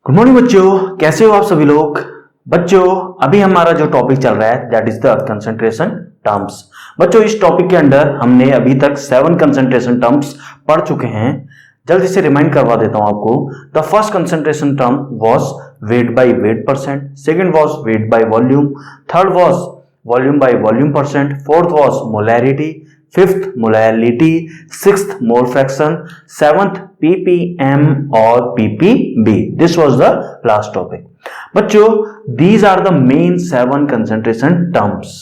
Good morning बच्चों, कैसे हो आप सभी लोग। बच्चों अभी हमारा जो टॉपिक चल रहा है that is the concentration terms. बच्चों इस टॉपिक के अंदर हमने अभी तक 7 कंसंट्रेशन टर्म्स पढ़ चुके हैं। जल्दी से रिमाइंड करवा देता हूं आपको। The first concentration term was weight by weight percent, second was weight by volume, third was volume by volume percent, fourth was molarity, fifth molality, sixth mole fraction, seventh ppm और ppb. This was the last topic. बच्चों these are the main 7 concentration terms.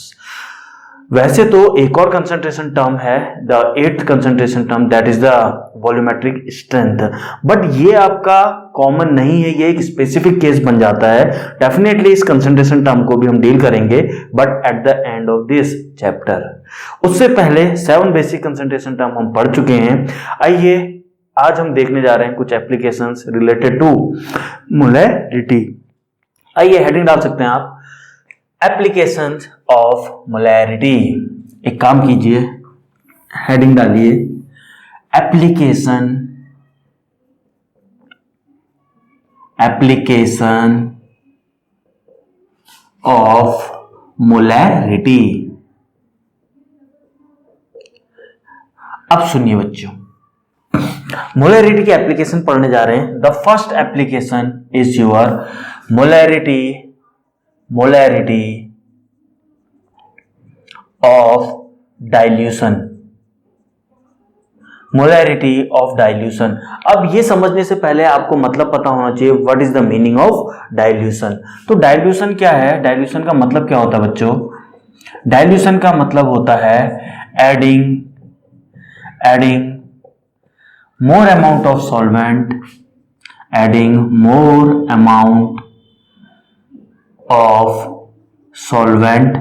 वैसे तो एक और concentration term है the 8th concentration term that is the volumetric strength, but ये आपका common नहीं है, ये एक स्पेसिफिक केस बन जाता है। डेफिनेटली इस कंसंट्रेशन टर्म को भी हम डील करेंगे but at the end of this chapter. उससे पहले 7 बेसिक कंसंट्रेशन टर्म हम पढ़ चुके हैं। आइए आज हम देखने जा रहे हैं कुछ एप्लीकेशंस रिलेटेड टू मोलैरिटी। आइए हेडिंग डाल सकते हैं आप, एप्लीकेशंस ऑफ मोलैरिटी। एक काम कीजिए, हेडिंग डालिए एप्लीकेशन ऑफ मोलैरिटी। अब सुनिए बच्चों, मोलैरिटी की एप्लीकेशन पढ़ने जा रहे हैं। The first application is your molarity of dilution. Molarity of dilution. अब ये समझने से पहले आपको मतलब पता होना चाहिए what is the meaning of dilution. तो डाइल्यूशन क्या है, डाइल्यूशन का मतलब क्या होता है बच्चों? डाइल्यूशन का मतलब होता है adding more amount of solvent, adding more amount of solvent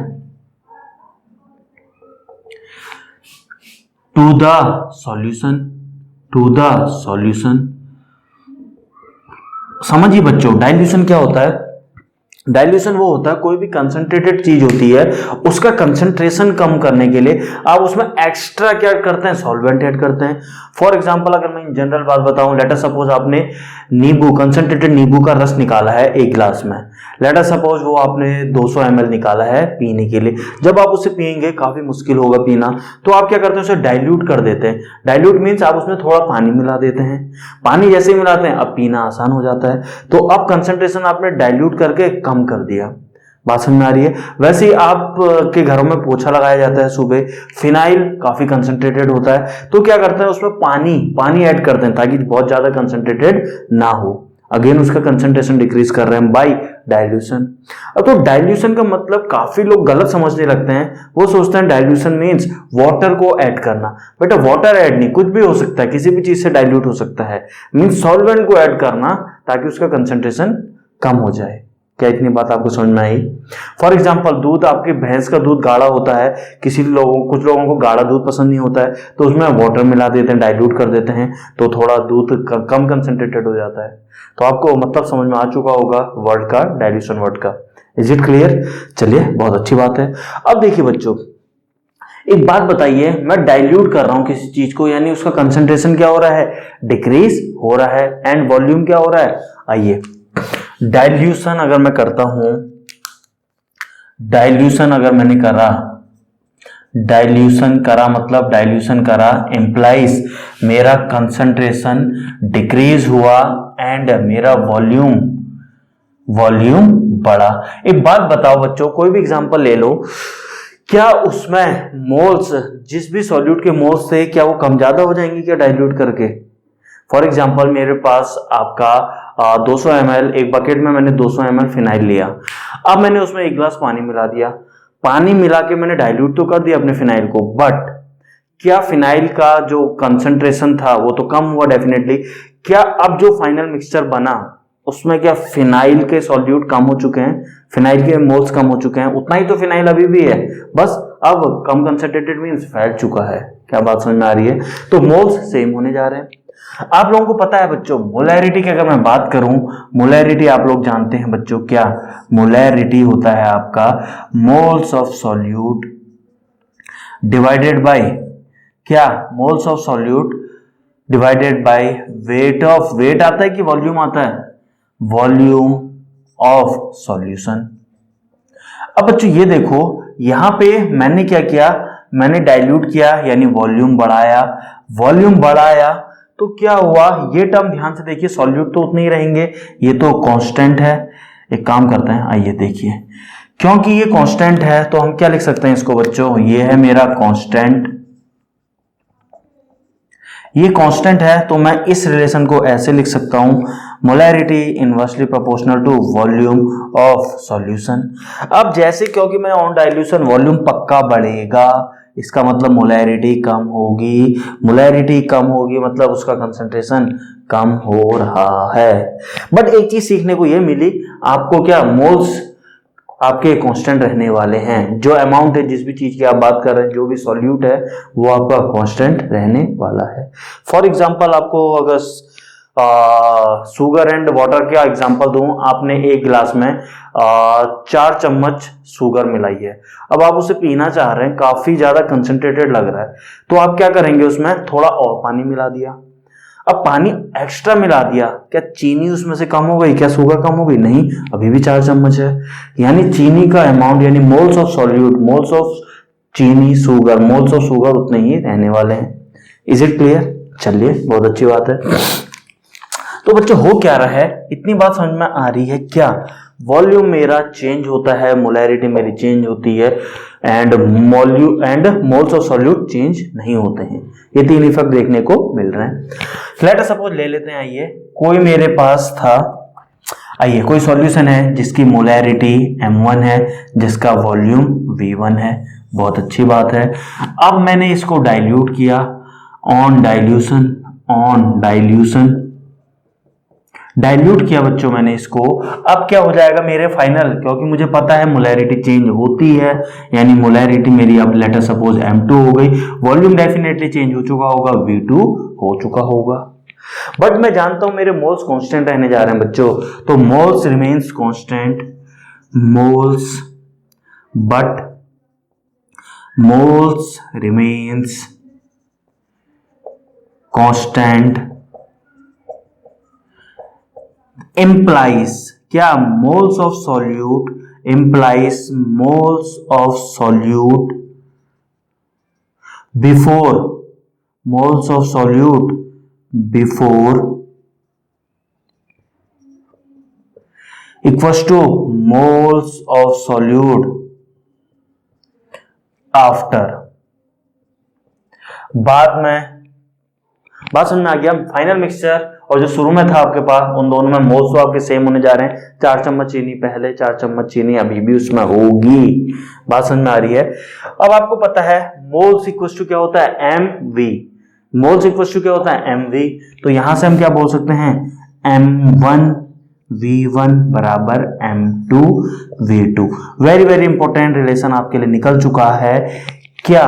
to the solution। समझिए बच्चों, डाइल्यूशन क्या होता है? डाइल्यूशन वो होता है कोई भी कंसंट्रेटेड चीज होती है उसका कंसंट्रेशन कम करने के लिए आप उसमें एक्स्ट्रा क्या करते हैं, सॉल्वेंट ऐड करते हैं। फॉर एग्जांपल अगर मैं जनरल बात बताऊं, लेट अस सपोज आपने नींबू, कंसंट्रेटेड नींबू का रस निकाला है एक गिलास में। लेट अस सपोज वो आपने 200 ml निकाला है पीने के लिए। जब आप उसे पिएंगे काफी मुश्किल होगा पीना, तो आप क्या करते हैं, उसे डाइल्यूट कर देते हैं। डाइल्यूट मीन्स आप उसमें थोड़ा पानी मिला देते हैं। पानी जैसे ही मिलाते हैं अब पीना आसान हो जाता है। तो अब कंसंट्रेशन आपने डाइल्यूट करके कम कर दिया। बात समझ में आ रही है? वैसे ही आप के घरों में पोछा लगाया जाता है सुबह, फिनाइल काफी कंसंट्रेटेड होता है, तो क्या करते हैं उसमें पानी ऐड करते हैं ताकि बहुत ज्यादा कंसंट्रेटेड ना हो। अगेन उसका कंसंट्रेशन डिक्रीज कर रहे हैं बाय डाइल्यूशन। अब तो डाइल्यूशन का मतलब काफी लोग गलत समझने लगते हैं। वो सोचते हैं डाइल्यूशन मींस वाटर को ऐड करना। बेटा वाटर ऐड नहीं, कुछ भी हो सकता है, किसी भी चीज से डाइल्यूट हो सकता है। मींस सॉल्वेंट को ऐड करना ताकि उसका कंसंट्रेशन कम हो जाए। क्या इतनी बात आपको समझ में आई? फॉर एग्जाम्पल दूध, आपकी भैंस का दूध गाढ़ा होता है, कुछ लोगों को गाढ़ा दूध पसंद नहीं होता है, तो उसमें वाटर मिला देते हैं, डाइल्यूट कर देते हैं, तो थोड़ा दूध कम कंसंट्रेटेड हो जाता है। तो आपको मतलब समझ में आ चुका होगा वर्ड का, डाइल्यूशन वर्ड का। Is it clear? चलिए बहुत अच्छी बात है। अब देखिए बच्चों, एक बात बताइए, मैं डाइल्यूट कर रहा हूं किसी चीज को, यानी उसका कंसंट्रेशन क्या हो रहा है, डिक्रीज हो रहा है, एंड वॉल्यूम क्या हो रहा है। आइए डाइल्यूशन अगर मैं करता हूं, डाइल्यूशन अगर मैंने करा, डाइल्यूशन करा मतलब डाइल्यूशन करा इंप्लाइज मेरा कंसंट्रेशन डिक्रीज हुआ एंड मेरा वॉल्यूम बढ़ा। एक बात बताओ बच्चों, कोई भी एग्जांपल ले लो, क्या उसमें मोल्स, जिस भी सॉल्यूट के मोल्स थे, क्या वो कम ज्यादा हो जाएंगे क्या डाइल्यूट करके? फॉर एग्जाम्पल मेरे पास आपका 200 ml, एक बकेट में मैंने 200 ml फिनाइल लिया। अब मैंने उसमें एक गिलास पानी मिला दिया। पानी मिला के मैंने डाइल्यूट तो कर दिया अपने फिनाइल को, बट क्या फिनाइल का जो कंसंट्रेशन था वो तो कम हुआ डेफिनेटली। क्या अब जो फाइनल मिक्सचर बना उसमें क्या फिनाइल के सॉल्यूट कम हो चुके हैं, फिनाइल के मोल्स कम हो चुके हैं? उतना ही तो फिनाइल अभी भी है, बस अब कम कंसंट्रेटेड मींस फैल चुका है। क्या बात समझ में आ रही है? तो मोल्स सेम होने जा रहे हैं। आप लोगों को पता है बच्चों, मोलैरिटी की अगर मैं बात करूं, मोलैरिटी आप लोग जानते हैं बच्चों, क्या मोलैरिटी होता है आपका moles of solute divided by क्या, moles of solute divided by weight of, weight आता है कि वॉल्यूम आता है? Volume of solution. अब बच्चों ये देखो, यहां पे मैंने क्या किया, मैंने डाइल्यूट किया यानी वॉल्यूम बढ़ाया। वॉल्यूम बढ़ाया तो क्या हुआ, ये टर्म ध्यान से देखिए, सॉल्यूट तो उतने ही रहेंगे, ये तो कांस्टेंट है। एक काम करते हैं, आइए देखिए, क्योंकि ये कांस्टेंट है तो हम क्या लिख सकते हैं इसको बच्चों, ये है मेरा कांस्टेंट, ये कांस्टेंट है तो मैं इस रिलेशन को ऐसे लिख सकता हूं, molarity inversely proportional to volume of solution. अब जैसे क्योंकि मैं ऑन डाइल्यूशन वॉल्यूम पक्का बढ़ेगा, इसका मतलब मोलैरिटी कम होगी, मोलैरिटी कम होगी मतलब उसका कंसंट्रेशन कम हो रहा है। बट एक चीज सीखने को ये मिली आपको, क्या मोल्स आपके कांस्टेंट रहने वाले हैं, जो अमाउंट है जिस भी चीज की आप बात कर रहे हैं, जो भी सॉल्यूट है वो आपका कांस्टेंट रहने वाला है। फॉर एग्जांपल आपको अगर शुगर एंड वाटर का एग्जांपल दूं, आपने एक गिलास में 4 चम्मच शुगर मिलाई है, अब आप उसे पीना चाह रहे हैं, काफी ज्यादा कंसंट्रेटेड लग रहा है, तो आप क्या करेंगे, उसमें थोड़ा और पानी मिला दिया। अब पानी एक्स्ट्रा मिला दिया, क्या चीनी उसमें से कम हो गई, क्या शुगर कम हो गई, नहीं, अभी भी 4 चम्मच है। यानी चीनी का अमाउंट यानी moles of solute, moles of चीनी, शुगर, मोल्स ऑफ शुगर उतने ही रहने वाले हैं। Is it clear? चलिए, बहुत अच्छी बात है। तो बच्चों हो क्या रहा है, इतनी बात समझ में आ रही है क्या, वॉल्यूम मेरा चेंज होता है, मोलैरिटी मेरी चेंज होती है, and moles of solute change नहीं होते हैं। ये 3 इफेक्ट देखने को मिल रहे हैं। लेट अस सपोज ले लेते हैं, आइए कोई मेरे पास था, आइए कोई सॉल्यूशन है जिसकी मोलैरिटी m1 है, जिसका वॉल्यूम v1 है, बहुत अच्छी बात है। अब मैंने इसको डाइल्यूट किया, ऑन डाइल्यूशन डाइल्यूट किया बच्चों मैंने इसको। अब क्या हो जाएगा मेरे फाइनल, क्योंकि मुझे पता है मोलैरिटी चेंज होती है, यानी मोलैरिटी मेरी अब लेट अस सपोज m2 हो गई, वॉल्यूम डेफिनेटली चेंज हो चुका होगा, v2 हो चुका होगा। बट मैं जानता हूं मेरे मोल्स कांस्टेंट रहने जा रहे हैं बच्चों, तो moles remains constant, moles remains constant implies क्या, moles of solute implies moles of solute before equals two moles of solute after. बाद में बात समझ में आ गया, फाइनल मिक्सचर और जो शुरू में था आपके पास, उन दोनों में मोल्स तो आपके सेम होने जा रहे हैं, 4 चम्मच चीनी पहले, 4 चम्मच चीनी अभी भी उसमें होगी। बात समझ में आ रही है? अब आपको पता है मोल्स इक्वल टू क्या होता है, mv, मोल्स इक्वल टू क्या होता है, mv, तो यहां से हम क्या बोल सकते हैं, m1 v1 बराबर m2 v2। Very very important relation आपके लिए निकल चुका है क्या,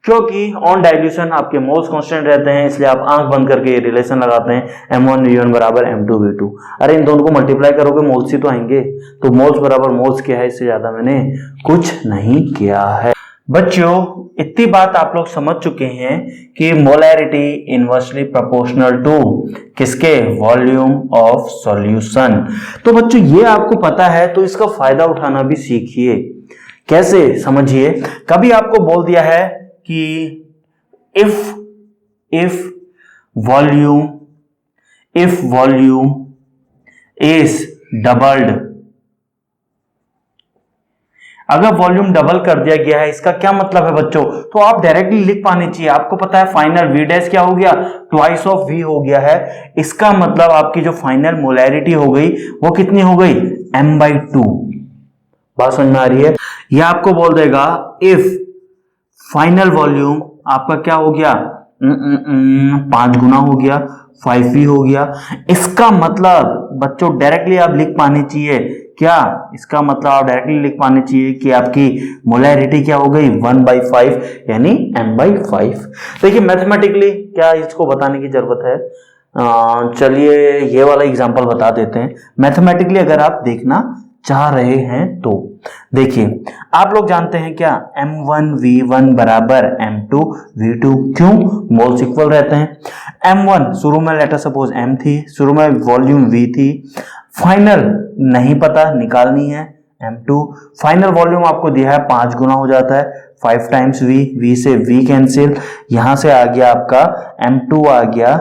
क्योंकि ऑन डाइल्यूशन आपके मोल्स कांस्टेंट रहते हैं, इसलिए आप आंख बंद करके रिलेशन लगाते हैं m1 v1 बराबर m2 v2। अरे इन दोनों को मल्टीप्लाई करोगे मोल्स ही तो आएंगे, तो मोल्स बराबर मोल्स क्या है, इससे ज्यादा मैंने कुछ नहीं किया है। बच्चों इतनी बात आप लोग समझ चुके हैं कि मोलैरिटी इनवर्सली प्रोपोर्शनल टू किसके, वॉल्यूम ऑफ सॉल्यूशन। तो बच्चों ये आपको पता है तो इसका फायदा उठाना भी सीखिए। कैसे, समझिए, कभी आपको बोल दिया है कि if volume is doubled, अगर वॉल्यूम डबल कर दिया गया है, इसका क्या मतलब है बच्चों, तो आप डायरेक्टली लिख पाने चाहिए, आपको पता है फाइनल v डैश क्या हो गया, ट्वाइस ऑफ v हो गया है, इसका मतलब आपकी जो फाइनल मोलैरिटी हो गई वो कितनी हो गई, m/2। बात समझ में आ रही है? यह आपको बोल देगा इफ फाइनल वॉल्यूम आपका क्या हो गया, 5 गुना हो गया, 5v हो गया। इसका मतलब बच्चों डायरेक्टली आप लिख पाने चाहिए क्या, इसका मतलब आप डायरेक्टली लिख पाने चाहिए कि आपकी मोलैरिटी क्या हो गई, 1/5 यानी m/5। देखिए मैथमेटिकली क्या इसको बताने की जरूरत है, चलिए ये वाला एग्जांपल बता देते हैं। मैथमेटिकली अगर आप देखना चाह रहे हैं तो देखिए, आप लोग जानते हैं क्या, m1 v1 बराबर m2 v2, क्यों, मोल्स इक्वल रहते हैं। m1 शुरू में लेटर सपोज m थी, शुरू में वॉल्यूम v थी, फाइनल नहीं पता, निकालनी है M2। फाइनल वॉल्यूम आपको दिया है 5 गुना हो जाता है 5 टाइम्स V, V से V कैंसिल, यहां से आ गया आपका M2 आ गया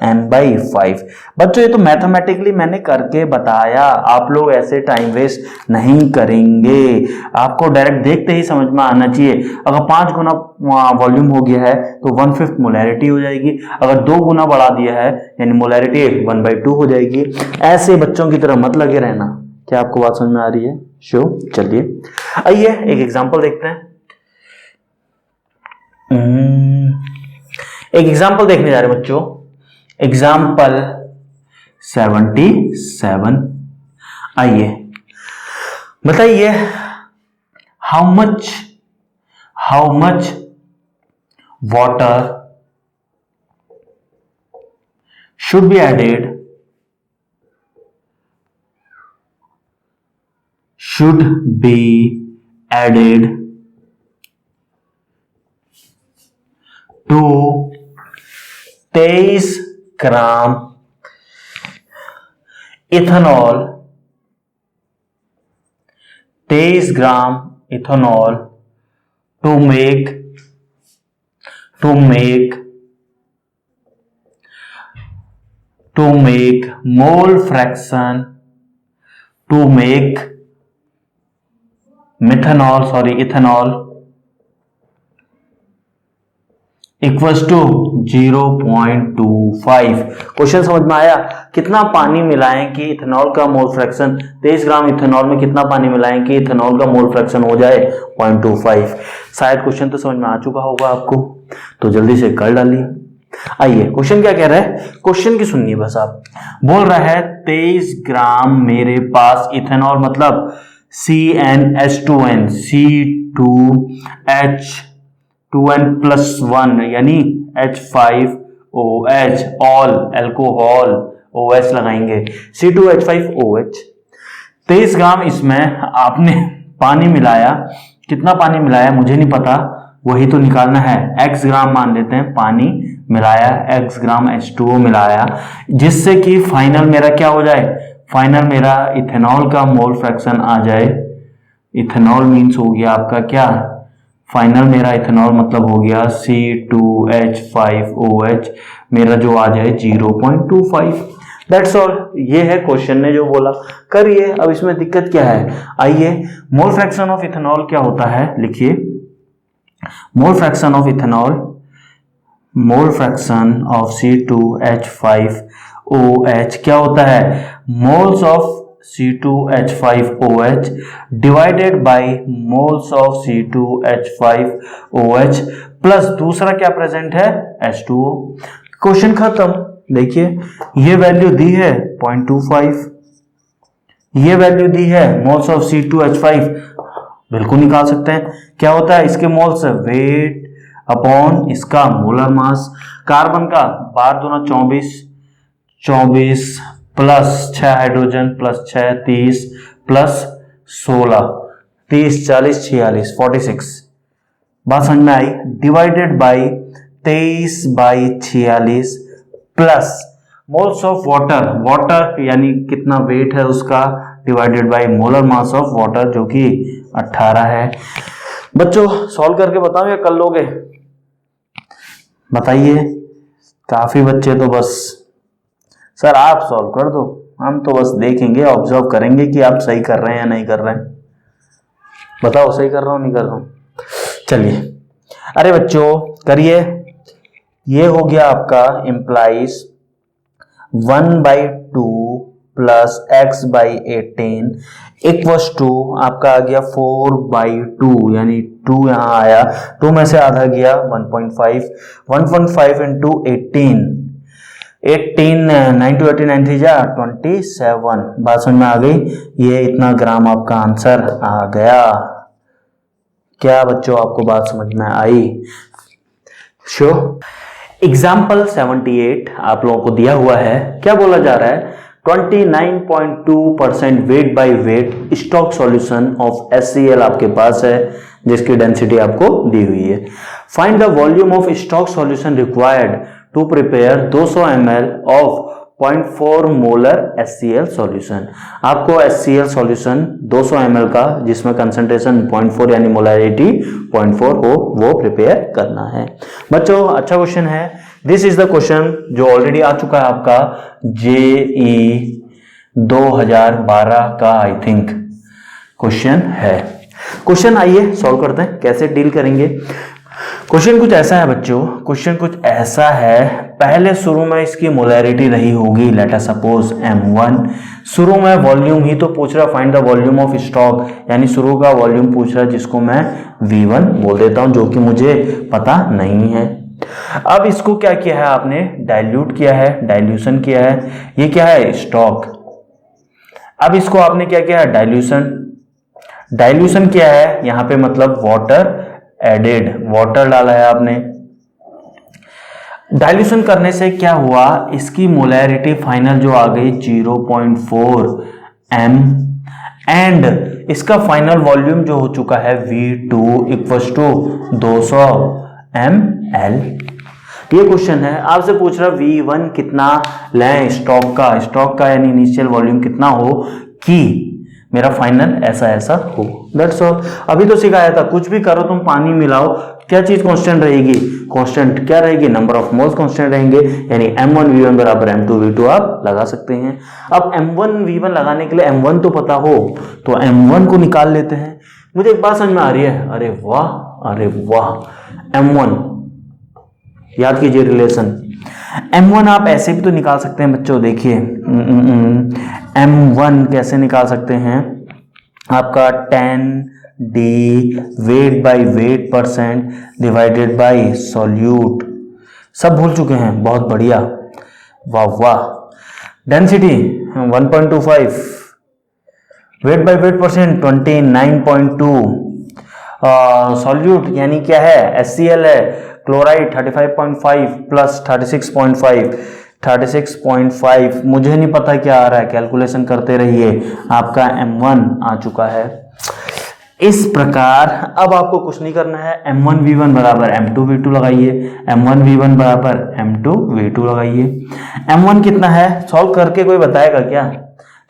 N/5। बच्चों ये तो मैथमेटिकली मैंने करके बताया, आप लोग ऐसे टाइम वेस्ट नहीं करेंगे, आपको डायरेक्ट देखते ही समझ में आना चाहिए। अगर 5 गुना वॉल्यूम हो गया है तो 1/5 मोलैरिटी हो जाएगी, अगर 2 गुना बढ़ा दिया है यानी मोलैरिटी 1/2 हो जाएगी। ऐसे बच्चों की तरह मत लगे रहना। क्या आपको बात समझ में आ रही है? श्योर। चलिए आइए एक एग्जांपल देखते हैं। एक एग्जांपल देखने जा रहे हैं बच्चों, एग्जांपल 77। आइए बताइए, how much water should be added to 23 gram ethanol, 23 gram ethanol to make mole fraction, to make ethanol equals to 0.25। Question समझ में आया? कितना पानी मिलाएं कि इथेनॉल का मोल फ्रैक्शन, 23 ग्राम इथेनॉल में कितना पानी मिलाएं कि इथेनॉल का मोल फ्रैक्शन हो जाए 0.25। शायद क्वेश्चन तो समझ में आ चुका होगा आपको, तो जल्दी से कर डालिए। आइए क्वेश्चन क्या कह रहा है, क्वेश्चन की सुनिए बस आप। बोल रहा है 23 ग्राम मेरे पास इथेनॉल, मतलब CnH2n, C2H2n+1 यानी H5OH, ऑल एल्कोहल, OH लगाएंगे, C2H5OH। 23 ग्राम इसमें आपने पानी मिलाया, कितना पानी मिलाया मुझे नहीं पता, वही तो निकालना है। x ग्राम मान लेते हैं पानी मिलाया, x ग्राम H2O मिलाया, जिससे कि फाइनल मेरा क्या हो जाए, फाइनल मेरा इथेनॉल का मोल फ्रैक्शन आ जाए। इथेनॉल मीन्स हो गया आपका क्या, फाइनल मेरा इथेनॉल मतलब हो गया C2H5OH, मेरा जो आ जाए 0.25। That's all. ये है क्वेश्चन ने जो बोला, करिए। अब इसमें दिक्कत क्या है, आइए। मोल फ्रैक्शन ऑफ इथेनॉल क्या होता है, लिखिए। Mole fraction of ethanol, mole fraction of C2H5OH क्या होता है, moles of C2H5OH divided by moles of C2H5OH plus दूसरा क्या प्रेजेंट है, H2O। क्वेश्चन खत्म। देखिए ये वैल्यू दी है 0.25, ये वैल्यू दी है मोल्स ऑफ C2H5, बिल्कुल निकाल सकते हैं। क्या होता है, इसके मोल्स वेट अपॉन इसका मोलर मास, कार्बन का 12 दूना 24 प्लस 6 हाइड्रोजन प्लस 6 30 प्लस 16 30 40 46 46। बात समझ में आई? Divided by 23/46 plus moles of water, water यानी कितना वेट है उसका, divided by molar mass of water जो कि 18 है। बच्चों सॉल्व करके बताओ या कर लोगे, बताइए। काफी बच्चे तो बस सर आप सॉल्व कर दो, हम तो बस देखेंगे, ऑब्जर्व करेंगे कि आप सही कर रहे हैं या नहीं कर रहे हैं। बताओ सही कर रहा हूं नहीं कर रहा हूं। चलिए अरे बच्चों करिए। ये हो गया आपका implies 1/2 plus x/18 equals to आपका आ गया 4/2, यानी 2 यहां आया, 2 में से आधा गया 1.5 इंटू 18 9 to 18 9 जा 27। बात समझ में आ गई? ये इतना ग्राम आपका आंसर आ गया। क्या बच्चों आपको बात समझ में आई? श्योर। एग्जाम्पल 78 आप लोगों को दिया हुआ है। क्या बोला जा रहा है, 29.2% weight by weight stock solution of HCl आपके पास है, जिसकी डेंसिटी आपको दी हुई है। Find the volume of stock solution required to prepare 200 ml of 0.4 molar HCl solution. आपको HCl सॉल्यूशन 200 ml का, जिसमें कंसंट्रेशन 0.4 यानी मोलैरिटी 0.4 हो, वो प्रिपेयर करना है। बच्चों अच्छा क्वेश्चन है। दिस इज द क्वेश्चन जो ऑलरेडी आ चुका है आपका JEE 2012 का, आई थिंक क्वेश्चन है। क्वेश्चन आइए सॉल्व करते हैं, कैसे डील करेंगे। क्वेश्चन कुछ ऐसा है बच्चों, क्वेश्चन कुछ ऐसा है, पहले शुरू में इसकी मोलैरिटी रही होगी, लेट अस सपोज M1। शुरू में वॉल्यूम ही तो पूछ रहा, find the volume of stock, यानी शुरू का वॉल्यूम पूछ रहा है, जिसको मैं V1 बोल देता हूं, जो कि मुझे पता नहीं है। अब इसको क्या किया है आपने, डाइल्यूट किया है, डाइल्यूशन किया है। ये क्या है, स्टॉक। अब इसको आपने क्या किया है, डाइल्यूशन किया है, यहां पे मतलब वाटर एडेड, वाटर डाला है आपने। डाइल्यूशन करने से क्या हुआ, इसकी मोलैरिटी फाइनल जो आ गई 0.4 m, एंड इसका फाइनल वॉल्यूम जो हो चुका है V2 इक्वल्स टू 200 ml। ये क्वेश्चन है, आपसे पूछ रहा V1 कितना लें स्टॉक का यानी इनिशियल वॉल्यूम कितना हो कि मेरा फाइनल ऐसा ऐसा हो। That's all. अभी तो सिखाया था, कुछ भी करो तुम, पानी मिलाओ, क्या चीज कांस्टेंट रहेगी, कांस्टेंट क्या रहेगी, नंबर ऑफ मोल्स कांस्टेंट रहेंगे, यानी M1V1 बराबर M2V2 आप लगा सकते हैं। अब M1V1 लगाने के लिए M1 तो पता हो, तो M1 को निकाल लेते हैं। मुझे एक बात समझ में आ रही है, अरे वाह, M1 याद कीजिए रिलेशन। M1 आप ऐसे भी तो निकाल सकते हैं बच्चों, देखिए M1 कैसे निकाल सकते हैं, आपका 10D weight by wait percent divided by solute. सब भूल चुके हैं, बहुत बढ़िया, वाह। Density 1.25, weight by wait percent 29.2, solute यानी क्या है, HCl है, क्लोराइड 35.5 प्लस 36.5, मुझे नहीं पता क्या आ रहा है, कैलकुलेशन करते रहिए। आपका M1 आ चुका है। इस प्रकार अब आपको कुछ नहीं करना है, M1V1 बराबर M2V2 लगाइए, M1V1 बराबर M2V2 लगाइए। M1 कितना है, सॉल्व करके कोई बताएगा क्या,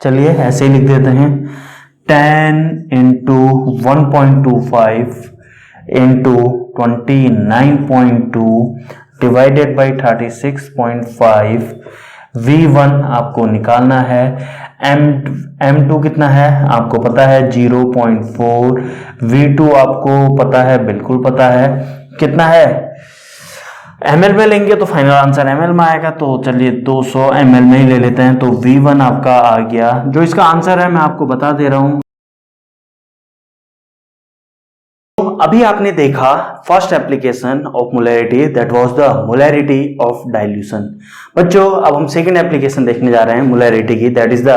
चलिए ऐसे ही लिख देते हैं, 10 into 1.25 into 29.2 divided by 36.5। V1 आपको निकालना है, M2 कितना है आपको पता है 0.4, V2 आपको पता है, बिल्कुल पता है, कितना है ml में लेंगे तो फाइनल आंसर ml में आएगा, तो चलिए 200 ml में ही ले लेते हैं। तो V1 आपका आ गया, जो इसका आंसर है मैं आपको बता दे रहा हूं। अभी आपने देखा first application of molarity, that was the molarity of dilution. बच्चों अब हम सेकंड एप्लीकेशन देखने जा रहे हैं मोलैरिटी की, that is the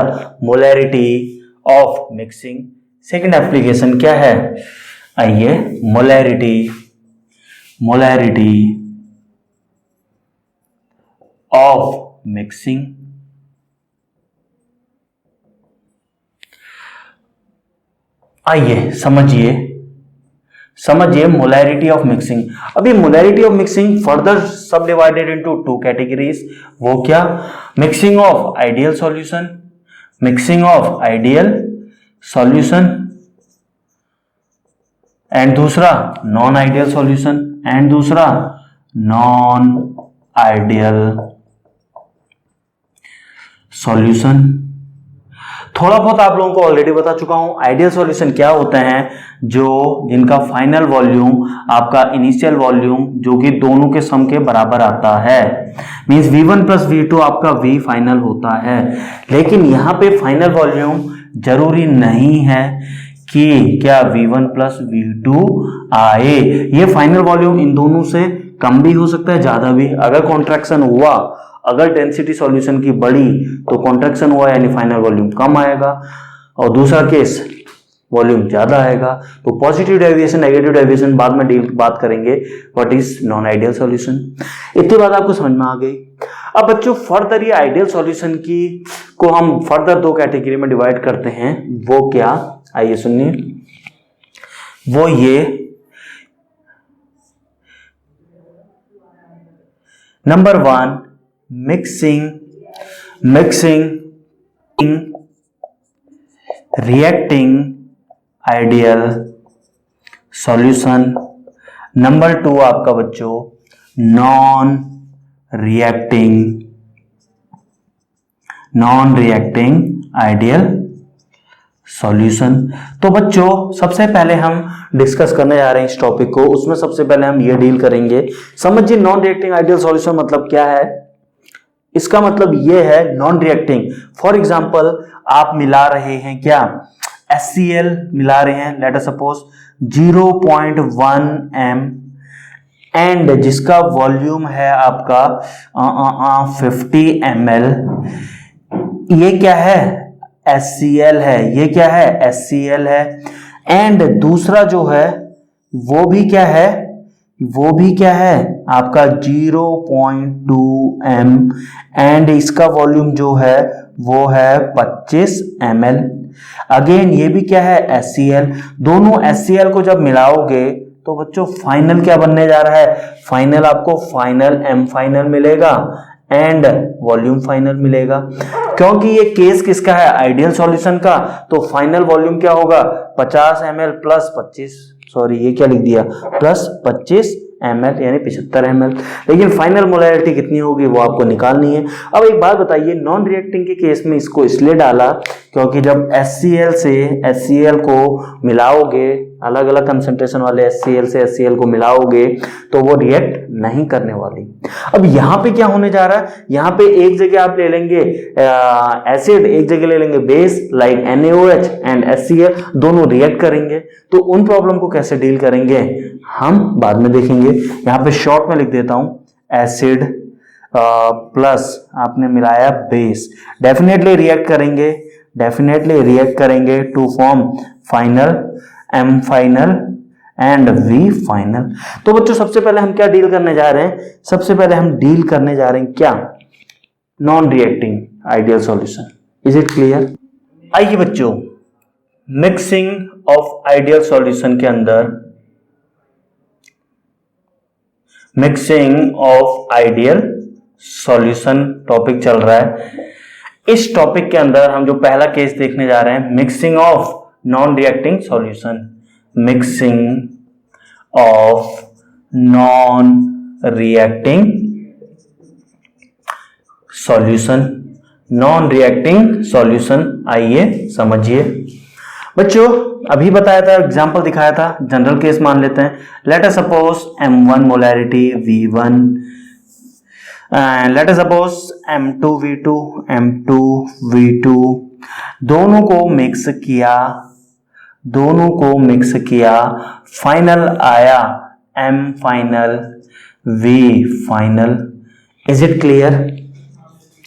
molarity of mixing. Second application क्या है, आइए, मोलैरिटी ऑफ मिक्सिंग। आइए समझिए मोलैरिटी ऑफ मिक्सिंग। अभी मोलैरिटी ऑफ मिक्सिंग फर्दर सब डिवाइडेड इनटू टू कैटेगरीज, वो क्या, mixing of ideal solution, and दूसरा नॉन आइडियल सॉल्यूशन, एंड दूसरा नॉन आइडियल सॉल्यूशन। थोड़ा बहुत आप लोगों को ऑलरेडी बता चुका हूं। आइडियल सॉल्यूशन क्या होते हैं, जिनका फाइनल वॉल्यूम आपका इनिशियल वॉल्यूम जो कि दोनों के सम के बराबर आता है, मींस V1 प्लस V2 आपका V फाइनल होता है। लेकिन यहां पे फाइनल वॉल्यूम जरूरी नहीं है कि क्या V1 प्लस V2 आए, ये फाइनल वॉल्यूम इन दोनों से कम भी हो सकता है, ज्यादा भी। अगर कॉन्ट्रैक्शन हुआ, अगर डेंसिटी सॉल्यूशन की बढ़ी तो कॉन्ट्रैक्शन हुआ यानी फाइनल वॉल्यूम कम आएगा, और दूसरा केस वॉल्यूम ज्यादा आएगा। तो पॉजिटिव डेविएशन, नेगेटिव डेविएशन बाद में बात करेंगे, what is non ideal solution. इतनी बात आपको समझ में आ गई। अब बच्चों फर्दर ये आइडियल सॉल्यूशन को हम फर्दर दो कैटेगरी में डिवाइड करते हैं, वो क्या, आइए सुनिए, वो ये, number 1 mixing mixing, reacting ideal solution. Number 2 आपका बच्चों नॉन रिएक्टिंग आइडियल सॉल्यूशन। तो बच्चों सबसे पहले हम डिस्कस करने जा रहे हैं इस टॉपिक को, उसमें सबसे पहले हम ये डील करेंगे। समझिए नॉन रिएक्टिंग आइडियल सॉल्यूशन मतलब क्या है। इसका मतलब ये है नॉन रिएक्टिंग, फॉर एग्जांपल आप मिला रहे हैं क्या, HCl मिला रहे हैं, let us suppose 0.1 m and जिसका वॉल्यूम है आपका 50 ml। ये क्या है, HCl है, ये क्या है, HCl है। एंड दूसरा जो है वो भी क्या है, वो भी क्या है आपका 0.2 m एंड इसका वॉल्यूम जो है वो है 25 ml। अगेन ये भी क्या है, HCl। दोनों HCl को जब मिलाओगे तो बच्चों फाइनल क्या बनने जा रहा है, फाइनल आपको फाइनल M फाइनल मिलेगा एंड वॉल्यूम फाइनल मिलेगा। क्योंकि ये केस किसका है, आइडियल सॉल्यूशन का, तो फाइनल वॉल्यूम क्या होगा 50 ml प्लस 25, सॉरी ये क्या लिख दिया, प्लस 25 ml यानी 75 ml। लेकिन फाइनल मोलैरिटी कितनी होगी वो आपको निकालनी है। अब एक बात बताइए, नॉन रिएक्टिंग के केस में इसको इसलिए डाला क्योंकि जब HCl से HCl को मिलाओगे, अलग अलग कंसंट्रेशन वाले HCl से HCl को मिलाओगे तो वो रिएक्ट नहीं करने वाली। अब यहाँ पे क्या होने जा रहा है, यहाँ पे एक जगह आप ले लेंगे एसिड, एक जगह ले लेंगे base like NaOH and HCl, दोनों रिएक्ट करेंगे। तो उन प्रॉब्लम को कैसे डील करेंगे हम बाद में देखेंगे। यहाँ पे शॉर्ट में लिख देता हूं, एसिड प्लस आपने मिलाया बेस, डेफिनेटली रिएक्ट करेंगे to form final M final and V final. तो बच्चों सबसे पहले हम क्या डील करने जा रहे हैं, सबसे पहले हम डील करने जा रहे हैं क्या, non reacting ideal solution. Is it clear. आइए बच्चों मिक्सिंग ऑफ आइडियल सॉल्यूशन के अंदर, mixing of ideal solution topic चल रहा है। इस टॉपिक के अंदर हम जो पहला केस देखने जा रहे हैं, mixing of non reacting solution, mixing of non reacting solution, non reacting solution. आइए समझिए बच्चों, अभी बताया था, एग्जांपल दिखाया था, जनरल केस मान लेते हैं। Let us suppose M1 molarity V1, let us suppose M2V2 दोनों को मिक्स किया, फाइनल आया M final V final. Is it clear.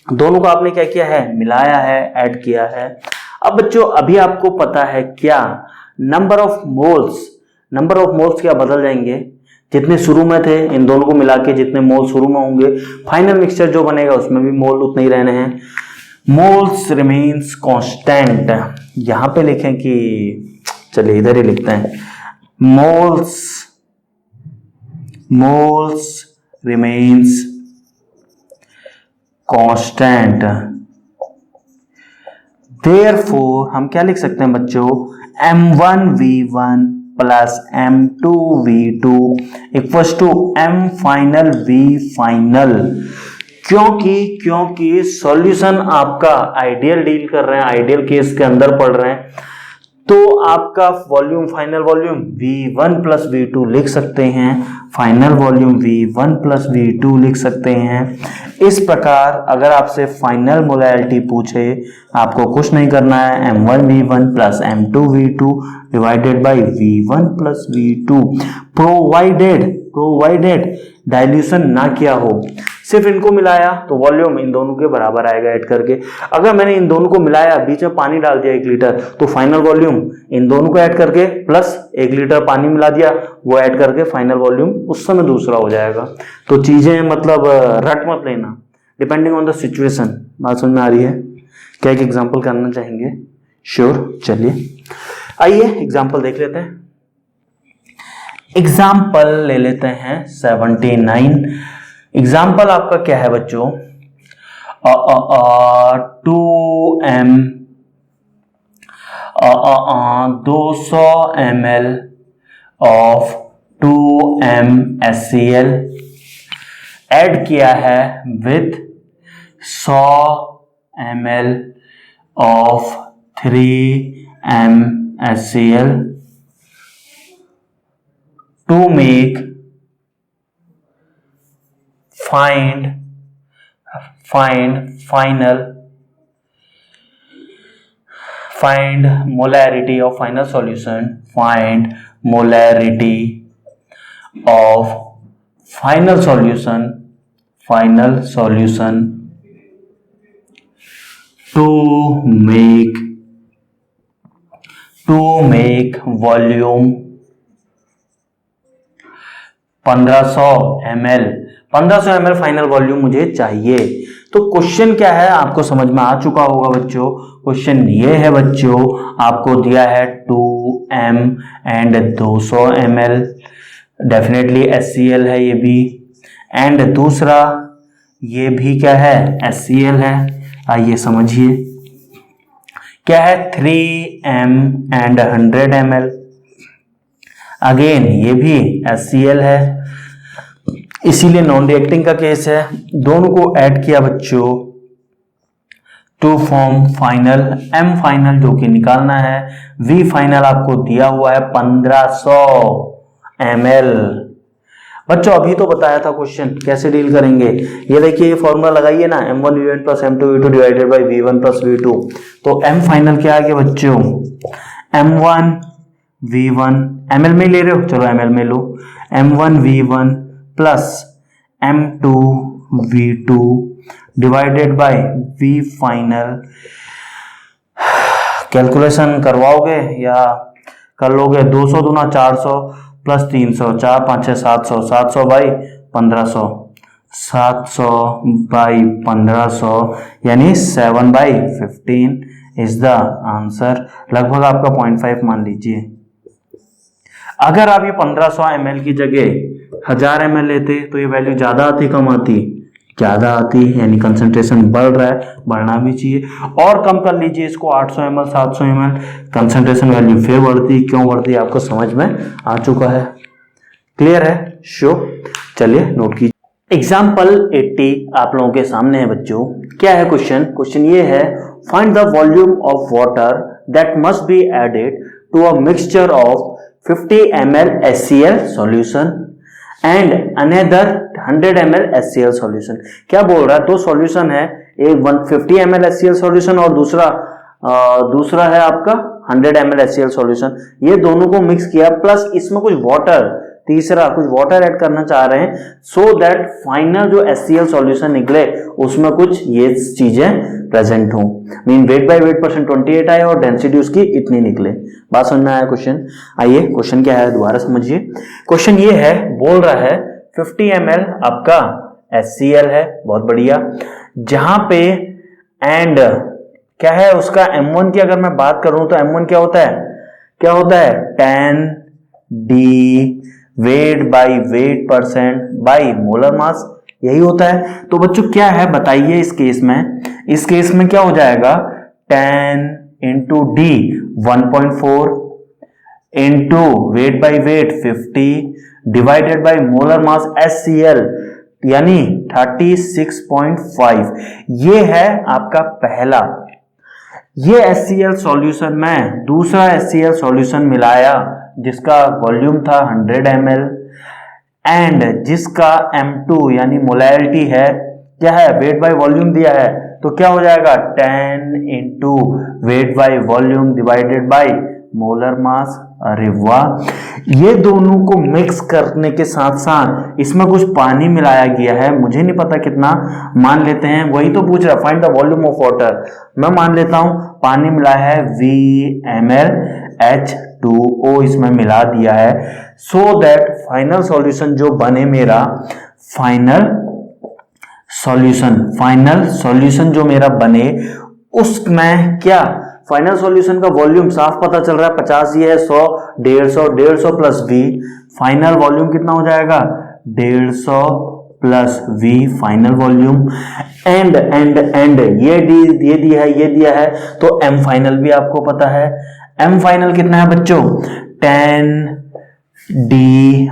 दोनों को आपने क्या किया है, मिलाया है, ऐड किया है। अब बच्चों अभी आपको पता है क्या, नंबर ऑफ मोल्स क्या बदल जाएंगे, जितने शुरू में थे इन दोनों को मिला के जितने मोल शुरू में होंगे, फाइनल मिक्सचर जो बनेगा उसमें भी मोल उतने ही रहने हैं। मोल्स रिमेन्स कांस्टेंट, यहां पे लिखें कि चलिए इधर ही लिखते हैं, मोल्स रिमेन्स कांस्टेंट। देयरफॉर हम क्या लिख सकते हैं बच्चों, M1V1 plus M2V2 equals to M final V final. क्योंकि सॉल्यूशन आपका आइडियल डील कर रहे हैं, आइडियल केस के अंदर पढ़ रहे हैं, तो आपका volume, final volume V1 plus V2 लिख सकते हैं, final volume V1 plus V2 लिख सकते हैं। इस प्रकार अगर आपसे फाइनल मोलैरिटी पूछे, आपको कुछ नहीं करना है, M1V1 plus M2V2 divided by V1 plus V2, provided dilution ना किया हो, सिर्फ इनको मिलाया तो वॉल्यूम इन दोनों के बराबर आएगा ऐड करके। अगर मैंने इन दोनों को मिलाया, बीच में पानी डाल दिया 1 लीटर, तो फाइनल वॉल्यूम इन दोनों को ऐड करके प्लस 1 लीटर पानी मिला दिया, वो ऐड करके फाइनल वॉल्यूम उस समय दूसरा हो जाएगा। तो चीजें मतलब रट मत लेना, डिपेंडिंग ऑन द सिचुएशन। बात समझ में आ रही है। क्या एक एग्जाम्पल करना चाहेंगे? श्योर, चलिए आइए एग्जाम्पल देख लेते हैं। एग्जाम्पल ले लेते हैं 79। एग्जाम्पल आपका क्या है बच्चों, 2m 200 ml of 2m HCl add किया है with 100 ml of 3m HCl to make find molarity of final solution. Find molarity of final solution to make volume 1500 ml final volume मुझे चाहिए। तो क्वेश्चन क्या है आपको समझ में आ चुका होगा बच्चों। क्वेश्चन ये है बच्चों, आपको दिया है 2m and 200 ml, definitely HCl है ये भी, एंड दूसरा ये भी क्या है, HCl है। आइए समझिए क्या है, 3m एंड 100 ml, अगेन ये भी HCl है, इसीलिए नॉन रिएक्टिंग का केस है। दोनों को ऐड किया बच्चों to form final, m final जो कि निकालना है, v फाइनल आपको दिया हुआ है 1500 ml। बच्चों अभी तो बताया था क्वेश्चन कैसे डील करेंगे। ये देखिए ये फॉर्मूला लगाइए ना, m1v1 plus m2v2 divided by v1 plus v2। तो m फाइनल क्या आ गया बच्चों, m1v1 ml में ले रहे हो, चलो ml में लो, m1v1 plus m2v2 divided by v final. Calculation करवाओगे या कर लोगे, 200 दूना 400 प्लस 300, 4 5 6 700, 700 बाई 1500, 700 बाई 1500 यानी 7 बाई 15 इज द आंसर। लगभग आपका 0.5 मान लीजिए। अगर आप ये 1500 ml की जगह 1000 ml लेते तो ये वैल्यू ज्यादा आती कम आती, ज्यादा आती, यानी कंसंट्रेशन बढ़ रहा है, बढ़ना भी चाहिए। और कम कर लीजिए इसको 800 ml 700 ml, कंसंट्रेशन वैल्यू फिर बढ़ती, क्यों बढ़ती आपको समझ में आ चुका है, क्लियर है, श्योर। चलिए नोट कीजिए। एग्जाम्पल 80 आप लोगों के सामने है बच्चों। क्या है क्वेश्चन ये है, find the volume of water that must be added to a mixture of 50 ml HCl solution and another 100 ml HCl solution। क्या बोल रहा है, दो सॉल्यूशन है, एक 150 ml HCl solution और दूसरा है आपका 100 ml HCl solution। ये दोनों को मिक्स किया, प्लस इसमें कुछ वाटर, तीसरा कुछ वाटर ऐड करना चाह रहे हैं, सो दैट फाइनल जो HCl सॉल्यूशन निकले उसमें कुछ ये चीजें प्रेजेंट हो। Mean weight by weight percent 28 आए और डेंसिटी उसकी इतनी निकले। बात समझ में आया क्वेश्चन। आइए क्वेश्चन क्या है दोबारा समझिए। क्वेश्चन ये है, बोल रहा है 50 ml आपका HCl है, बहुत बढ़िया, जहां पे एंड क्या है उसका m1 की अगर मैं बात करूं तो m1 क्या होता है 10 d weight by wait percent by molar mass, यही होता है। तो बच्चों क्या है बताइए, इस केस में क्या हो जाएगा, 10 into D 1.4 into weight by wait 50 divided by molar mass HCl यानी 36.5। ये है आपका पहला। ये HCl सॉल्यूशन में दूसरा HCl सॉल्यूशन मिलाया जिसका वॉल्यूम था 100 ml एंड जिसका M2 यानी मोलैरिटी है, क्या है वेट बाय वॉल्यूम दिया है, तो क्या हो जाएगा 10 into weight by volume divided by molar मास। अरे वाह, ये दोनों को मिक्स करने के साथ साथ इसमें कुछ पानी मिलाया गया है, मुझे नहीं पता कितना, मान लेते हैं, वही तो पूछ रहा है find the volume of water. मैं मान लेता हूं पानी मिलाया है VmL H2O इसमें मिला दिया है, सो दैट फाइनल सॉल्यूशन जो बने मेरा, फाइनल सॉल्यूशन जो मेरा बने उसमें क्या, फाइनल सॉल्यूशन का वॉल्यूम साफ पता चल रहा है 50, ये है 100, 150 प्लस V, फाइनल वॉल्यूम कितना हो जाएगा 150 plus V final volume and ये दिया है तो M फाइनल भी आपको पता है। M फाइनल कितना है बच्चों 10D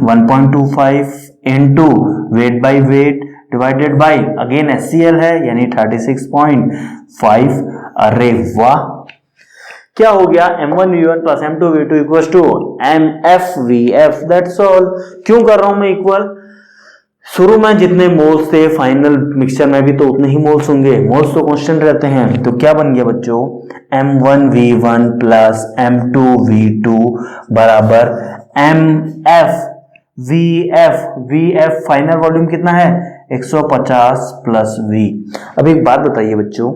1.25 into weight by weight divided by again HCl है यानी 36.5। अरे वाह, क्या हो गया M1 V1 plus M2 V2 equal to MF VF। That's all. क्यों कर रहा हूं मैं इक्वल, शुरू में जितने मोल्स थे फाइनल मिक्सचर में भी तो उतने ही मोल्स होंगे, मोल्स तो कांस्टेंट रहते हैं। तो क्या बन गया बच्चों M1 V1 plus M2 V2 बराबर MF VF फाइनल वॉल्यूम कितना है 150 प्लस V। अब एक बात बताइए बच्चों,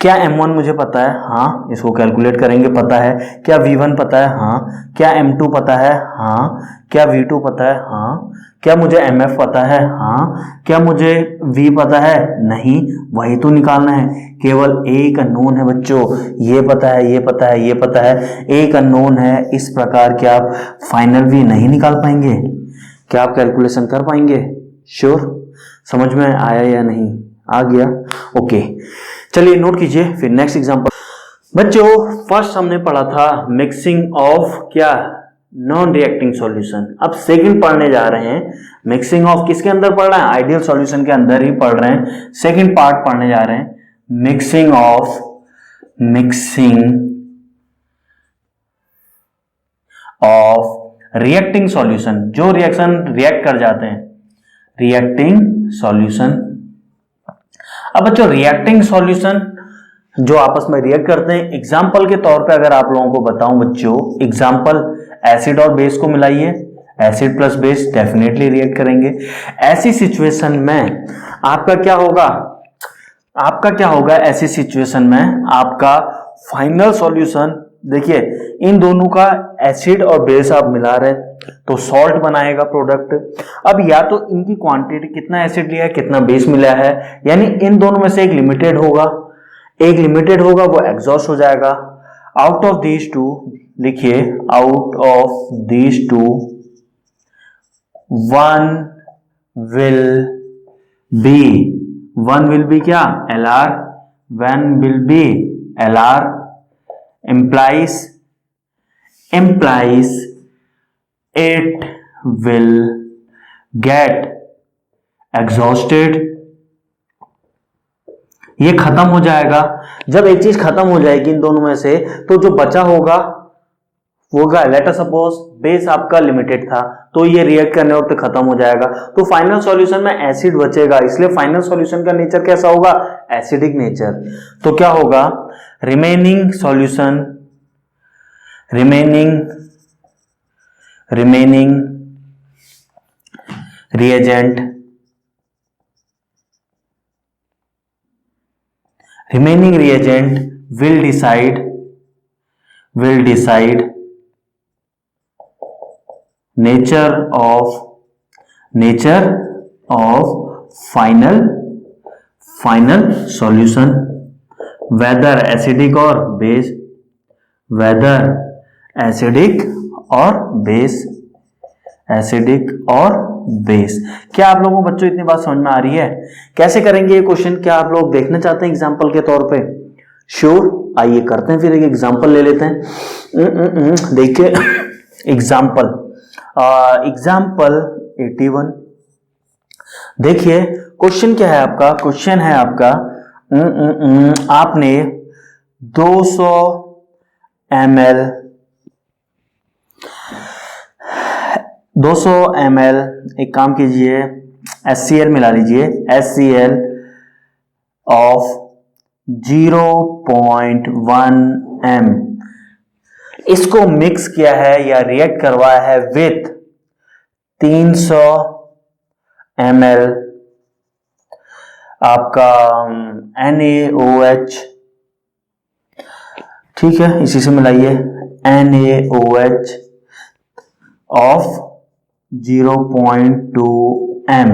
क्या M1 मुझे पता है, हाँ इसको कैलकुलेट करेंगे, पता है। क्या V1 पता है, हाँ। क्या M2 पता है, हाँ। क्या V2 पता है, हाँ। क्या मुझे MF पता है, हाँ। क्या मुझे V पता है, नहीं। वही तो निकालना है, केवल एक अननोन है बच्चों, ये पता है, ये पता है, ये पता है, एक अननोन है। इस प्रकार क्या आप फाइनल V नहीं निकाल पाएंगे? क्या आप कैलकुलेशन कर पाएंगे? श्योर? समझ में आया या नहीं? आ गया? ओके, चलिए नोट कीजिए। फिर नेक्स्ट एग्जांपल बच्चों, फर्स्ट हमने पढ़ा था मिक्सिंग ऑफ क्या नॉन रिएक्टिंग सॉल्यूशन। अब सेकंड पढ़ने जा रहे हैं मिक्सिंग ऑफ किसके अंदर पढ़ रहे हैं, आइडियल सॉल्यूशन के अंदर ही पढ़ रहे हैं। सेकंड पार्ट पढ़ने जा रहे हैं मिक्सिंग ऑफ रिएक्टिंग सॉल्यूशन, जो रिएक्शन रिएक्ट कर जाते हैं, रिएक्टिंग सॉल्यूशन। अब बच्चों रिएक्टिंग सॉल्यूशन जो आपस में रिएक्ट करते हैं, एग्जाम्पल के तौर पे अगर आप लोगों को बताऊं बच्चों, एग्जाम्पल एसिड और बेस को मिलाइए, acid plus base definitely react करेंगे। ऐसी सिचुएशन में आपका क्या होगा, ऐसी सिचुएशन में आपका फाइनल सॉल्यूशन, देखिए इन दोनों का एसिड और बेस आप मिला रहे तो सॉल्ट बनाएगा प्रोडक्ट। अब या तो इनकी क्वांटिटी कितना एसिड लिया है कितना बेस मिला है, यानी इन दोनों में से एक लिमिटेड होगा, वो एग्जॉस्ट हो जाएगा। आउट ऑफ दीज टू लिखिए, out of these two one will be क्या LR, one will be LR implies it will get exhausted। ये खत्म हो जाएगा। जब एक चीज खत्म हो जाएगी इन दोनों में से तो जो बचा होगा लेट अस सपोज बेस आपका लिमिटेड था तो ये रिएक्ट करने वक्त खत्म हो जाएगा, तो फाइनल सॉल्यूशन में एसिड बचेगा, इसलिए फाइनल सॉल्यूशन का नेचर कैसा होगा, एसिडिक नेचर। तो क्या होगा, remaining solution, remaining reagent will decide nature of final solution, whether acidic or base, क्या आप लोगों को बच्चों इतनी बात समझ में आ रही है? कैसे करेंगे ये क्वेश्चन, क्या आप लोग देखना चाहते हैं एग्जाम्पल के तौर पे? श्योर, आइए करते हैं, फिर एक एग्जाम्पल ले लेते हैं। देखिए एग्जाम्पल 81। देखिए क्वेश्चन क्या है आपका, क्वेश्चन है आपका आपने 200 ml एक काम कीजिए, HCl मिला लीजिए, HCl ऑफ 0.1 m, इसको मिक्स किया है या रिएक्ट करवाया है विथ 300 ml आपका NaOH, ठीक है, इसी से मिलाइए, NaOH ऑफ 0.2 m।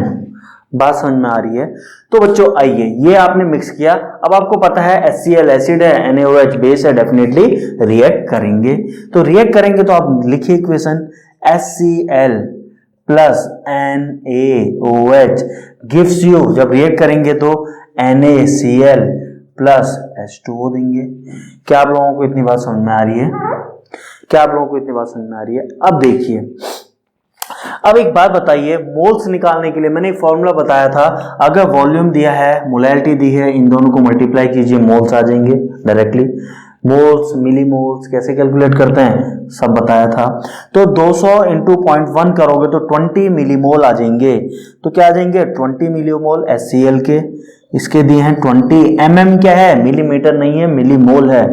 बात समझ में आ रही है? तो बच्चों आइए, ये आपने मिक्स किया, अब आपको पता है HCl एसिड है, NaOH बेस है, डेफिनेटली रिएक्ट करेंगे। तो रिएक्ट करेंगे तो आप लिखिए equation, HCl plus NaOH gives you, जब रिएक्ट करेंगे तो NaCl प्लस H2O देंगे। क्या आप लोगों को इतनी बात समझ में आ रही है? क्या आप लोगों को इतनी बात समझ में आ रही है? अब देखिए, अब एक बात बताइए, मोल्स निकालने के लिए मैंने एक फॉर्मूला बताया था, अगर वॉल्यूम दिया है, मोलैलिटी दी है, इन दोनों को मल्टीप्लाई कीजिए, मोल्स आ जाएंगे डायरेक्टली। मोल्स, मिलीमोल्स कैसे कैलकुलेट करते हैं सब बताया था। तो 200 इंटू 0.1 करोगे तो 20 मिलीमोल आ जाएंगे। तो क्या आ जाएंगे? 20 मिलीमोल HCl के, इसके दिए हैं 20 mm, क्या है? मिलीमीटर नहीं है, मिलीमोल है।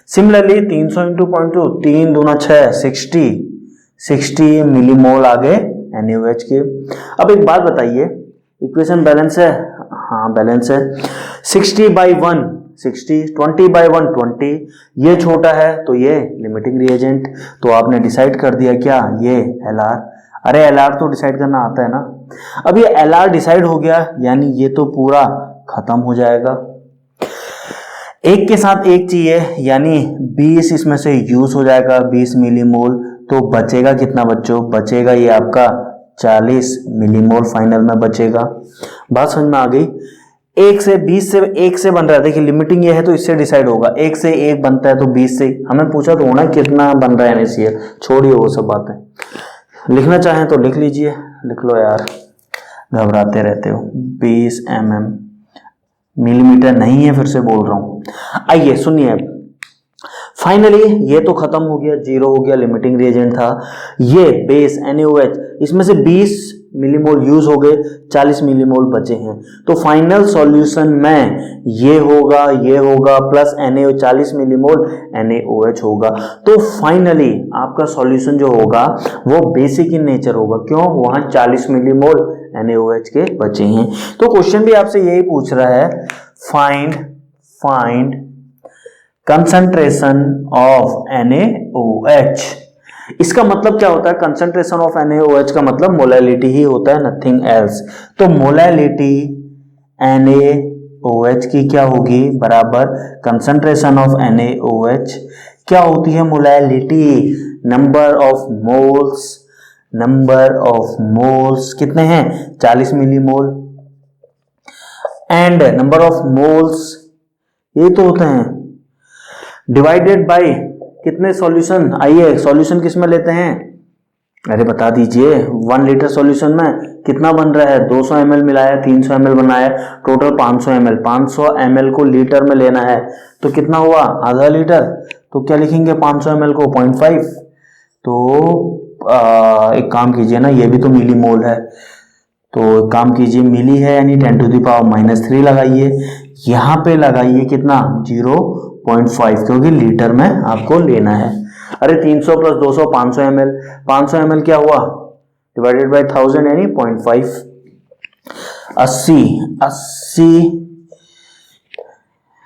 सिमिलरली 300 इंटू 0.2, 3 दूना 6, 60 मिलीमोल आ गए NaOH के। अब एक बात बताइए, इक्वेशन बैलेंस है? हाँ बैलेंस है। 60/1 60, 20/1 20, ये छोटा है तो ये लिमिटिंग रिएजेंट। तो आपने डिसाइड कर दिया क्या? ये LR। अरे LR तो डिसाइड करना आता है ना। अब ये LR डिसाइड हो गया, यानी ये तो पूरा खत्म हो जाएगा। एक के साथ एक चाहिए, यानी 20 इसमें से यूज हो जाएगा, 20 मिलीमोल। तो बचेगा कितना बच्चों? बचेगा ये आपका 40 मिलीमोल फाइनल में बचेगा। बात समझ में आ गई? 1 से 20 से 1 से बन रहा है, देखिए लिमिटिंग ये है तो इससे डिसाइड होगा। 1 से 1 बनता है तो 20 से, हमें पूछा तो होना कितना बन रहा है NaCl। छोड़िए वो सब बातें, लिखना चाहें तो लिख लीजिए, लिख लो यार, घबराते रहते हो। 20 mm, मिलीमीटर नहीं है, फिर से बोल रहा हूं। आइए सुनिए, फाइनली ये तो खत्म हो गया, जीरो हो गया, लिमिटिंग रिएजेंट था। ये बेस NaOH, इसमें से 20 मिलीमोल यूज हो गए, 40 मिलीमोल बचे हैं। तो फाइनल सॉल्यूशन में ये होगा प्लस Na 40 मिलीमोल NaOH होगा। तो फाइनली आपका सॉल्यूशन जो होगा वो बेसिक इन नेचर होगा। क्यों? वहां 40 मिलीमोल NaOH के बचे हैं। तो क्वेश्चन भी आपसे यही पूछ रहा है, फाइंड कंसंट्रेशन ऑफ NaOH। इसका मतलब क्या होता है? कंसंट्रेशन ऑफ NaOH का मतलब मोलैलिटी ही होता है, नथिंग एल्स। तो मोलैलिटी NaOH की क्या होगी? बराबर कंसंट्रेशन ऑफ NaOH। क्या होती है मोलैलिटी? नंबर ऑफ मोल्स कितने हैं? 40 millimole. And number of moles ये तो होते हैं डिवाइडेड बाय कितने सॉल्यूशन। आइए सॉल्यूशन किस में लेते हैं? अरे बता दीजिए, 1 लीटर सॉल्यूशन में कितना बन रहा है? 200 ml मिलाया, 300 ml बनाया, टोटल 500 ml। 500 ml को लीटर में लेना है तो कितना हुआ? आधा लीटर। तो क्या लिखेंगे? 500 ml को 0.5। तो एक काम कीजिए ना, ये भी तो मिलीमोल है, तो काम कीजिए, मिली है यानी 10⁻³ लगाइए, यहां पे लगाइए कितना? 0.5, क्योंकि लीटर में आपको लेना है। अरे 300 + 200 500 ml, 500 ml क्या हुआ? डिवाइडेड बाय 1000 यानी 0.5। 80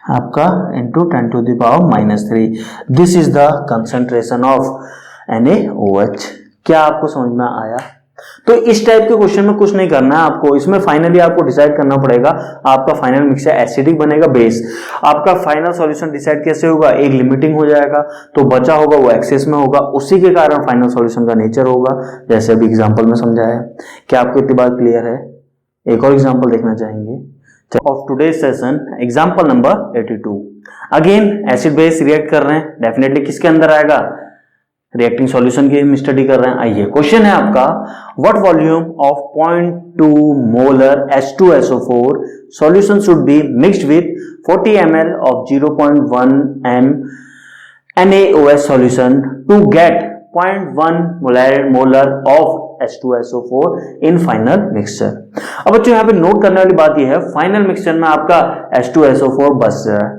आपका into 10⁻³ this is the concentration of NaOH। क्या आपको समझ में आया? तो इस टाइप के क्वेश्चन में कुछ नहीं करना है आपको, इसमें फाइनली आपको डिसाइड करना पड़ेगा आपका फाइनल मिक्सचर एसिडिक बनेगा, बेस। आपका फाइनल सॉल्यूशन डिसाइड कैसे होगा? एक लिमिटिंग हो जाएगा, तो बचा होगा वो एक्सेस में होगा, उसी के कारण फाइनल सॉल्यूशन का नेचर होगा, जैसे अभी एग्जांपल में समझाया। क्या आपको इतनी बात क्लियर है? एक और एग्जांपल देखना चाहेंगे of today session, example number 82। Again acid base react कर रहे हैं, डेफिनेटली किसके अंदर आएगा? रिएक्टिंग सॉल्यूशन की हम स्टडी कर रहे हैं। आइए क्वेश्चन है आपका, what volume of 0.2 molar H2SO4 solution should be mixed with 40 ml of 0.1 m NaOH solution to get 0.1 molar of H2SO4 in final mixture. अब बच्चों यहाँ पे नोट करने वाली बात यह है, फाइनल मिक्सचर में आपका H2SO4 बच रहा है।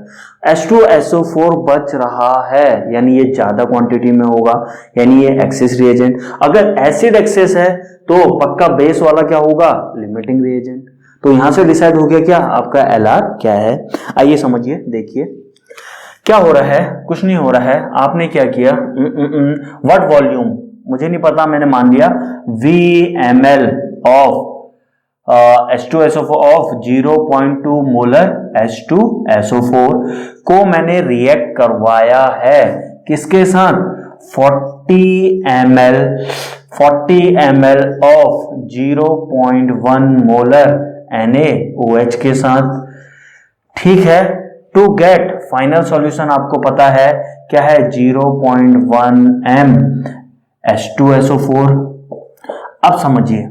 H2SO4 बच रहा है यानी ये ज्यादा क्वांटिटी में होगा, यानी ये एक्सेस रिएजेंट। अगर एसिड एक्सेस है तो पक्का बेस वाला क्या होगा? Limiting reagent. तो यहां से डिसाइड हो गया क्या आपका LR क्या है। आइए समझिए, देखिए क्या हो रहा है। कुछ नहीं हो रहा है, आपने क्या किया, व्हाट वॉल्यूम मुझे नहीं पता, मैंने मान लिया VmL of H2SO4 of 0.2 molar H2SO4 को मैंने रिएक्ट करवाया है किसके साथ? 40 ml 40 ml of 0.1 molar NaOH के साथ। ठीक है, टू गेट फाइनल सॉल्यूशन आपको पता है क्या है, 0.1 m H2SO4। अब समझिए,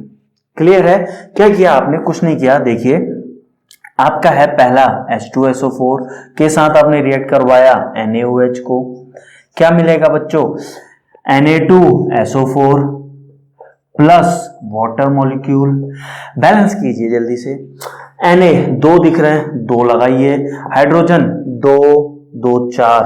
क्लियर है? क्या किया आपने? कुछ नहीं किया। देखिए, आपका है पहला H2SO4 के साथ आपने रिएक्ट करवाया NaOH को, क्या मिलेगा बच्चों? Na2SO4 plus water molecule. Balance कीजिए जल्दी से। Na 2 दिख रहे हैं, 2 लगाइए। हाइड्रोजन 2 2 4,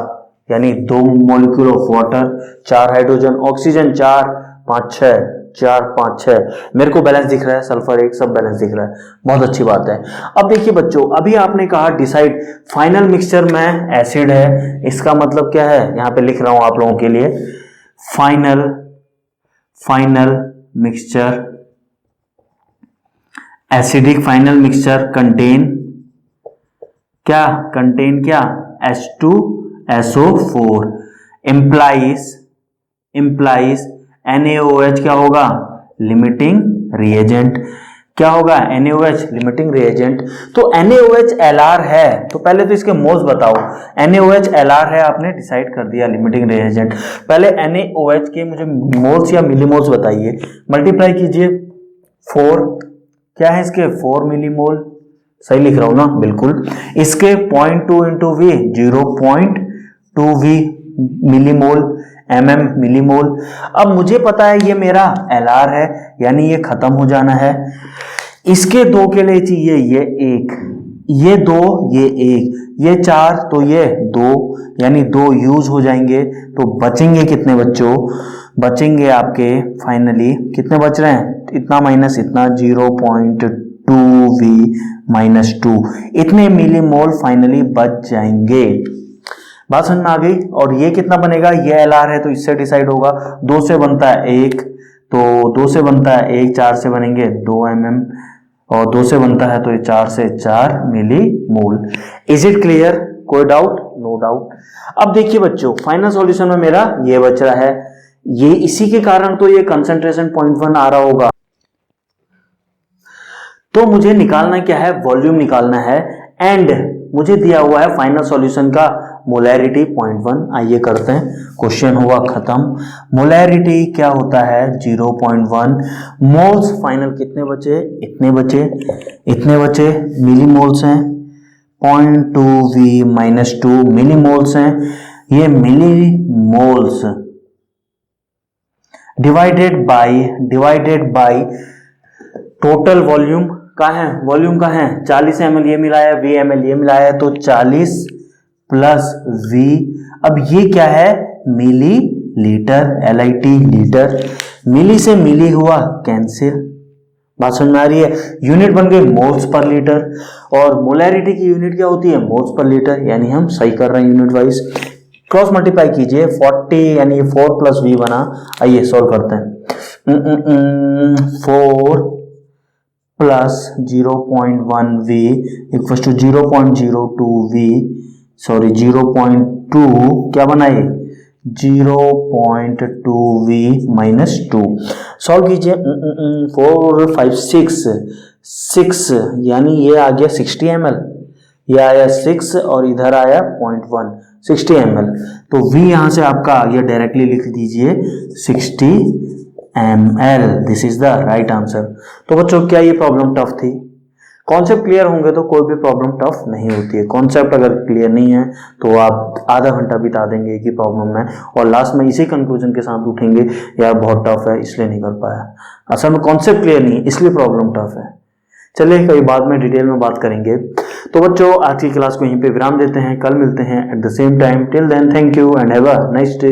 यानी 2 molecule of water, 4 hydrogen. Oxygen 4 5 6, 4 5 6। मेरे को बैलेंस दिख रहा है, सल्फर 1, सब बैलेंस दिख रहा है, बहुत अच्छी बात है। अब देखिए बच्चों, अभी आपने कहा डिसाइड फाइनल मिक्सचर में एसिड है, इसका मतलब क्या है? यहां पे लिख रहा हूं आप लोगों के लिए, final mixture, acidic final mixture contain क्या? H2SO4 implies NaOH क्या होगा? Limiting reagent. क्या होगा? NaOH limiting reagent. तो NaOH Lr है, तो पहले तो इसके मोल्स बताओ। NaOH Lr है, आपने डिसाइड कर दिया लिमिटिंग रिएजेंट। पहले NaOH के मुझे मोल्स या मिलीमोल्स बताइए। मल्टीप्लाई कीजिए, 4 क्या है इसके? 4 मिलीमोल। सही लिख रहा हूं ना? बिल्कुल। इसके 0.2 into V 0.2 V millimole, millimole. अब मुझे पता है ये मेरा Lr है, यानी ये खत्म हो जाना है। इसके 2 के लिए चाहिए ये 1, ये 2, ये 1, ये 4, तो ये 2, यानी 2 यूज हो जाएंगे। तो बचेंगे कितने बच्चों? बचेंगे आपके फाइनली कितने बच रहे हैं? इतना माइनस इतना, 0.2V माइनस 2, इतने मिलीमोल फाइनली बच जाएंगे। बात समझ में आ गई? और ये कितना बनेगा? ये Lr है, तो इससे डिसाइड होगा। 2 से बनता है 1, तो 2 से बनता है 1, 4 से बनेंगे 2 mm, और 2 से बनता है तो ये 4 से 4 मिलीमोल। Is it clear? कोई डाउट? No doubt. अब देखिए बच्चों, फाइनल सॉल्यूशन में मेरा ये बच रहा है, ये इसी के कारण तो ये कंसंट्रेशन 0.1 आ रहा होगा। तो मुझे निकालना क्या है? वॉल्यूम निकालना है, एंड मुझे दिया हुआ है फाइनल सॉल्यूशन का मोलैरिटी 0.1। आइए करते हैं, क्वेश्चन हुआ खत्म। मोलैरिटी क्या होता है? 0.1। मोल्स फाइनल कितने बचे? इतने बचे, इतने बचे। मिलीमोल्स हैं 0.2V माइनस 2 मिलीमोल्स हैं। ये millimoles divided by total volume का है। वॉल्यूम का है 40 ml, ये मिलाया, V ml ये मिलाया, तो 40 प्लस V। अब ये क्या है? मिली लीटर, LIT लीटर। मिली से मिली हुआ कैंसिल। बात समझ में आ रही है? यूनिट बन गई मोल्स पर लीटर, और मोलैरिटी की यूनिट क्या होती है? मोल्स पर लीटर, यानी हम सही कर रहे हैं यूनिट वाइज। क्रॉस मल्टीप्लाई कीजिए, 40 यानी 4 प्लस V बना। आइए सॉल्व करते हैं। 4 plus 0.1V equal to 0.02V, sorry 0.2 क्या बनाए? 0.2V minus 2। सॉल्व कीजिए। 4 5 6 यानी ये आ गया 60 ml, ये आया 6 और इधर आया 0.1, 60 ml। तो V यहां से आपका आ गया, डायरेक्टली लिख दीजिए 60 ml। This is the right answer. तो बच्चों, क्या ये प्रॉब्लम टफ थी? कॉन्सेप्ट क्लियर होंगे तो कोई भी प्रॉब्लम टफ नहीं होती है। कॉन्सेप्ट अगर क्लियर नहीं है तो आप आधा घंटा बिता देंगे एक ही प्रॉब्लम में, और लास्ट में इसी कंक्लूजन के साथ उठेंगे, यार बहुत टफ है इसलिए नहीं कर पाया। असल में कॉन्सेप्ट क्लियर नहीं है, इसलिए प्रॉब्लम टफ है। चलिए, कभी बाद में डिटेल में बात करेंगे। तो बच्चों, आज की क्लास को यहीं पे विराम देते हैं, कल मिलते हैं at the same time. Till then, thank you and have a nice day.